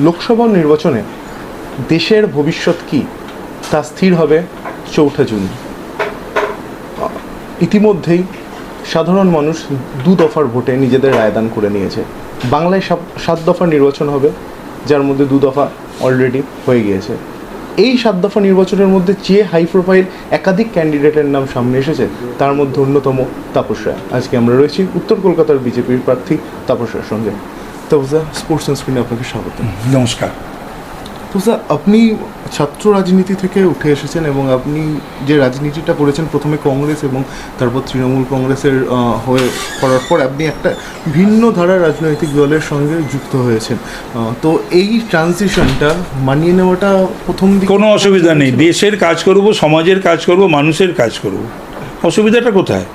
লোকসভা নির্বাচনে দেশের ভবিষ্যৎ কী তা স্থির হবে 4 জুন। ইতিমধ্যেই সাধারণ মানুষ 2 দফার ভোটে নিজেদের রায়দান করে নিয়েছে। বাংলায় 7 দফা নির্বাচন হবে, যার মধ্যে 2 দফা অলরেডি হয়ে গিয়েছে। এই 7 দফা নির্বাচনের মধ্যে যে হাই প্রোফাইল একাধিক ক্যান্ডিডেটের নাম সামনে এসেছে, তার মধ্যে অন্যতম তাপস রায়। আজকে আমরা রয়েছি উত্তর কলকাতার বিজেপির প্রার্থী তাপস রায়ের সঙ্গে। তাপসদা, স্পোর্টস স্ক্রিনে আপনাকে স্বাগত। নমস্কার। তাপসদা, আপনি ছাত্র রাজনীতি থেকে উঠে এসেছেন এবং আপনি যে রাজনীতিটা করেছেন প্রথমে কংগ্রেস এবং তারপর তৃণমূল কংগ্রেসের হয়ে করার পর আপনি একটা ভিন্ন ধারার রাজনৈতিক দলের সঙ্গে যুক্ত হয়েছেন। তো এই ট্রানজিশনটা মানিয়ে নেওয়াটা প্রথম দিকে কোনো অসুবিধা নেই। দেশের কাজ করব, সমাজের কাজ করব, মানুষের কাজ করব। অসুবিধাটা কোথায়?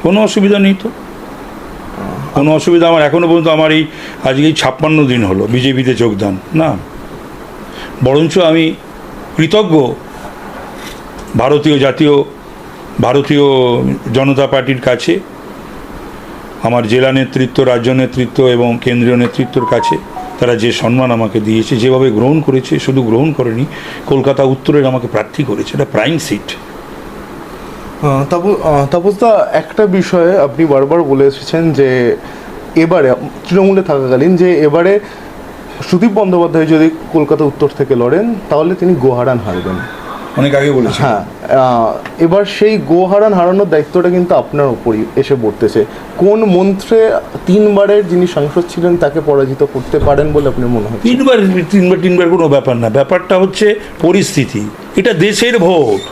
কোনো অসুবিধা নেই তো। কোনো অসুবিধা আমার এখনও পর্যন্ত আমার এই আজকে 56 দিন হলো বিজেপিতে যোগদান না। বরঞ্চ আমি কৃতজ্ঞ ভারতীয় জনতা পার্টির কাছে, আমার জেলা নেতৃত্ব, রাজ্য নেতৃত্ব এবং কেন্দ্রীয় নেতৃত্বর কাছে। তারা যে সম্মান আমাকে দিয়েছে, যেভাবে গ্রহণ করেছে, শুধু গ্রহণ করেনি, কলকাতা উত্তরের আমাকে প্রার্থী করেছে। এটা প্রাইম সিট। তাপসদা, একটা বিষয়ে আপনি বারবার বলে এসেছেন যে এবারে তৃণমূলে থাকাকালীন যে এবারে সুদীপ বন্দ্যোপাধ্যায় যদি কলকাতা উত্তর থেকে লড়েন তাহলে তিনি গোহারান হারবেন। অনেক আগে বলেছে। হ্যাঁ, এবার সেই গোহারান হারানোর দায়িত্বটা কিন্তু আপনার উপরই এসে পড়তেছে। কোন মন্ত্রে 3 বারের যিনি সাংসদ ছিলেন তাকে পরাজিত করতে পারেন বলে আপনার মনে হয়? তিনবার কোনো ব্যাপার না। ব্যাপারটা হচ্ছে পরিস্থিতি। এটা দেশের ভোট।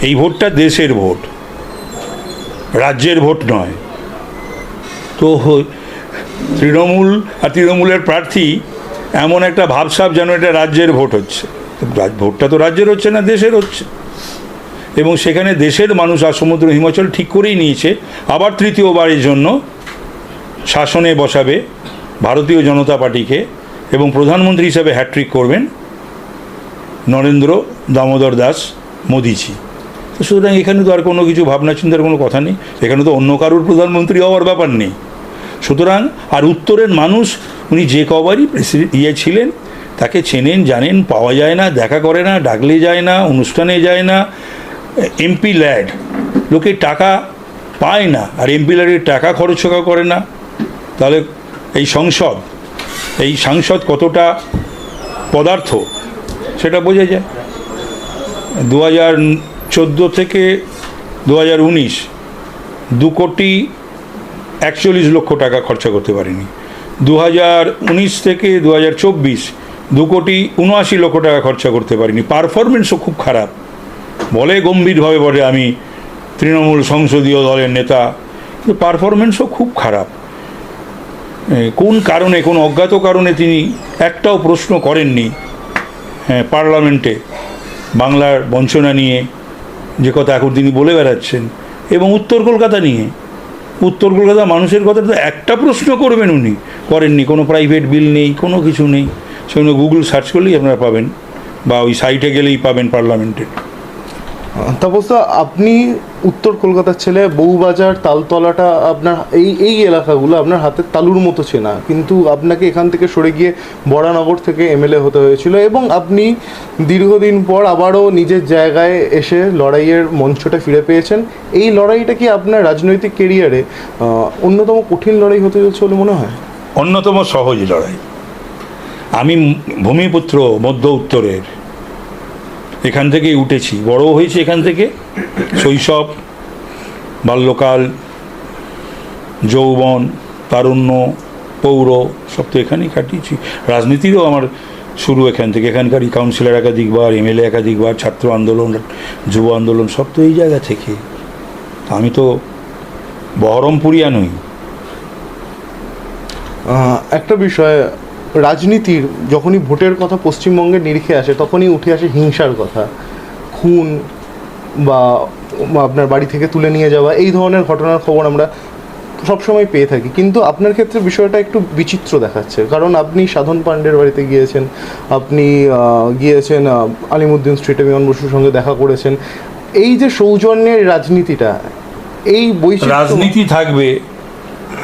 এই ভোটটা দেশের ভোট, রাজ্যের ভোট নয়। তো তৃণমূলের প্রার্থী এমন একটা ভাবসাব যেন এটা রাজ্যের ভোট হচ্ছে। ভোটটা তো রাজ্যের হচ্ছে না, দেশের হচ্ছে। এবং সেখানে দেশের মানুষ আর সমুদ্র হিমাচল ঠিক করেই নিয়েছে আবার তৃতীয়বারের জন্য শাসনে বসাবে ভারতীয় জনতা পার্টিকে, এবং প্রধানমন্ত্রী হিসাবে হ্যাট্রিক করবেন নরেন্দ্র দামোদর দাস মোদিজি। তো সুতরাং এখানে তো আর কোনো কিছু ভাবনা চিন্তার কোনো কথা নেই। এখানে তো অন্য কারোর প্রধানমন্ত্রী হওয়ার ব্যাপার নেই। সুতরাং আর উত্তরের মানুষ, উনি যে কবারই ছিলেন, তাকে চেনেন, জানেন। পাওয়া যায় না, দেখা করে না, ডাকলে যায় না, অনুষ্ঠানে যায় না। এমপি ল্যাড, লোকে টাকা পায় না, আর এমপি ল্যাডের টাকা খরচ করে না। তাহলে এই সাংসদ কতটা পদার্থ সেটা বোঝা যায়। 2014 থেকে 2019 2,41,00,000 টাকা খরচা করতে পারিনি। 2019 থেকে 2024 2,79,00,000 টাকা খরচা করতে পারিনি। পারফরমেন্সও খুব খারাপ। বলে গম্ভীরভাবে বলে আমি তৃণমূল সংসদীয় দলের নেতা, কিন্তু পারফরমেন্সও খুব খারাপ। কোন কারণে, কোন অজ্ঞাত কারণে তিনি একটাও প্রশ্ন করেননি পার্লামেন্টে বাংলার বঞ্চনা নিয়ে, যে কথা এখন তিনি বলে বেড়াচ্ছেন, এবং উত্তর কলকাতা নিয়ে। উত্তর কলকাতা মানুষের কথা তো একটা প্রশ্ন করবেন উনি করেননি। কোনো প্রাইভেট বিল নেই, কোনো কিছু নেই। সেগুলো গুগল সার্চ করলেই আপনারা পাবেন, বা ওই সাইটে গেলেই পাবেন পার্লামেন্টের। তাপসদা, আপনি উত্তর কলকাতার ছেলে। বউবাজার, তালতলাটা আপনার এই এলাকাগুলো আপনার হাতের তালুর মতো চেনা, কিন্তু আপনাকে এখান থেকে সরে গিয়ে বরানগর থেকে এমএলএ হতে হয়েছিল, এবং আপনি দীর্ঘদিন পর আবারও নিজের জায়গায় এসে লড়াইয়ের মঞ্চটা ফিরে পেয়েছেন। এই লড়াইটা কি আপনার রাজনৈতিক কেরিয়ারে অন্যতম কঠিন লড়াই হতে চলেছে বলে মনে হয়? অন্যতম সহজ লড়াই। আমি ভূমিপুত্র মধ্য উত্তরের, এখান থেকেই উঠেছি, বড় হয়েছি এখান থেকে। শৈশব, বাল্যকাল, যৌবন, তারুণ্য, পৌর সব তো এখানেই কাটিয়েছি। রাজনীতিরও আমার শুরু এখান থেকে। এখানকারই কাউন্সিলর একাধিকবার, এমএলএ একাধিকবার, ছাত্র আন্দোলন, যুব আন্দোলন সব তো এই জায়গা থেকে। আমি তো বহরমপুরিয়া নই। একটা বিষয়, রাজনীতির যখনই ভোটের কথা পশ্চিমবঙ্গের নিরিখে আসে তখনই উঠে আসে হিংসার কথা। খুন বা আপনার বাড়ি থেকে তুলে নিয়ে যাওয়া, এই ধরনের ঘটনার খবর আমরা সবসময় পেয়ে থাকি। কিন্তু আপনার ক্ষেত্রে বিষয়টা একটু বিচিত্র দেখাচ্ছে, কারণ আপনি সাধন পাণ্ডের বাড়িতে গিয়েছেন, আপনি গিয়েছেন আলিমুদ্দিন স্ট্রিটে বিমান বসুর সঙ্গে দেখা করেছেন। এই যে সৌজন্যের রাজনীতিটা, এই রাজনীতি থাকবে,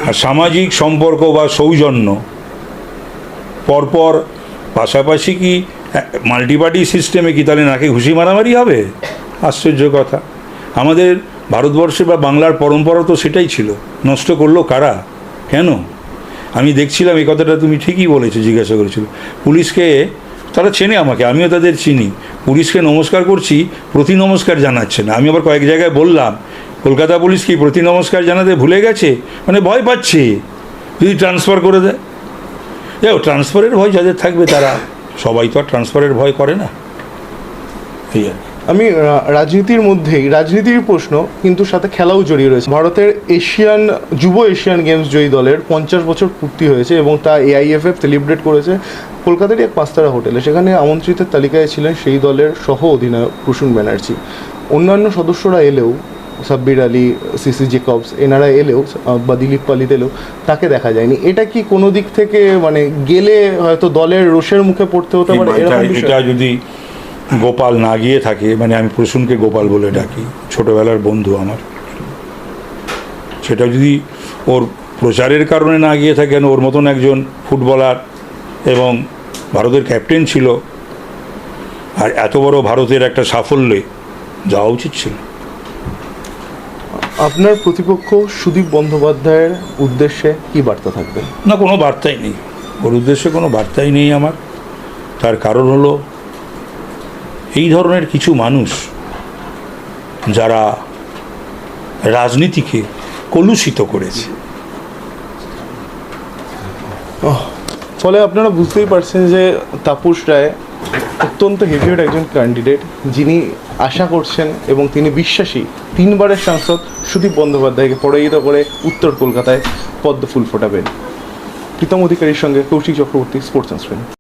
আর সামাজিক সম্পর্ক বা সৌজন্য পরপর পাশাপাশি কি মাল্টিপার্টি সিস্টেমে কি তাহলে নাকি ঘুষি মারামারি হবে? আশ্চর্য কথা। আমাদের ভারতবর্ষে বা বাংলার পরম্পরা তো সেটাই ছিল। নষ্ট করলো কারা? কেন? আমি দেখছিলাম এই কথাটা তুমি ঠিকই বলেছো, জিজ্ঞাসা করেছিল পুলিশকে, তারা চেনে আমাকে, আমিও তাদের চিনি। পুলিশকে নমস্কার করছি, প্রতি নমস্কার জানাচ্ছে না। আমি আবার কয়েক জায়গায় বললাম কলকাতা পুলিশ কি প্রতি নমস্কার জানাতে ভুলে গেছে, মানে ভয় পাচ্ছে যদি ট্রান্সফার করে দেয়। দেখো, ট্রান্সফারের ভয় যাদের থাকবে তারা, সবাই তো আর ট্রান্সফারের ভয় করে না। এই আর কি। আমি রাজনীতির মধ্যেই, রাজনীতির প্রশ্ন কিন্তু সাথে খেলাও জড়িয়ে রয়েছে। ভারতের যুব এশিয়ান গেমস জয়ী দলের 50 বছর পূর্তি হয়েছে এবং তা AIFF সেলিব্রেট করেছে কলকাতারই এক 5-তারা হোটেলে। সেখানে আমন্ত্রিতের তালিকায় ছিলেন সেই দলের সহ অধিনায়ক প্রসূন ব্যানার্জি। অন্যান্য সদস্যরা এলেও, সাব্বির আলী, সিসি জেকবস এনারা এলেও বা দিলীপ পালিত এলেও তাকে দেখা যায়নি। এটা কি কোনো দিক থেকে মানে গেলে হয়তো দলের রোষের মুখে পড়তে হতে পারে? এটা যদি গোপাল না গিয়ে থাকে, মানে আমি প্রসূনকে গোপাল বলে ডাকি, ছোটবেলার বন্ধু আমার, সেটা যদি ওর প্রচারের কারণে না গিয়ে থাকেন, ওর মতন একজন ফুটবলার এবং ভারতের ক্যাপ্টেন ছিল, আর এত বড় ভারতের একটা সাফল্যে যাওয়া উচিত ছিল। আপনার প্রতিপক্ষ সুদীপ বন্দ্যোপাধ্যায়ের উদ্দেশ্যে কি বার্তা থাকবে? না, কোনো বার্তাই নেই, ওর উদ্দেশ্যে কোনো বার্তাই নেই আমার। তার কারণ হলো এই ধরনের কিছু মানুষ যারা রাজনীতিকে কলুষিত করেছে। ফলে আপনারা বুঝতেই পারছেন যে তাপস রায় অত্যন্ত হেভিওয়েট একজন ক্যান্ডিডেট, যিনি আশা করছেন এবং তিনি বিশ্বাসী 3বারের সাংসদ সুদীপ বন্দ্যোপাধ্যায়কে পরাজিত করে উত্তর কলকাতায় পদ্ম ফুল ফোটাবেন। প্রীতম অধিকারীর সঙ্গে কৌশিক চক্রবর্তী, স্পোর্টস সানস্ক্রিন।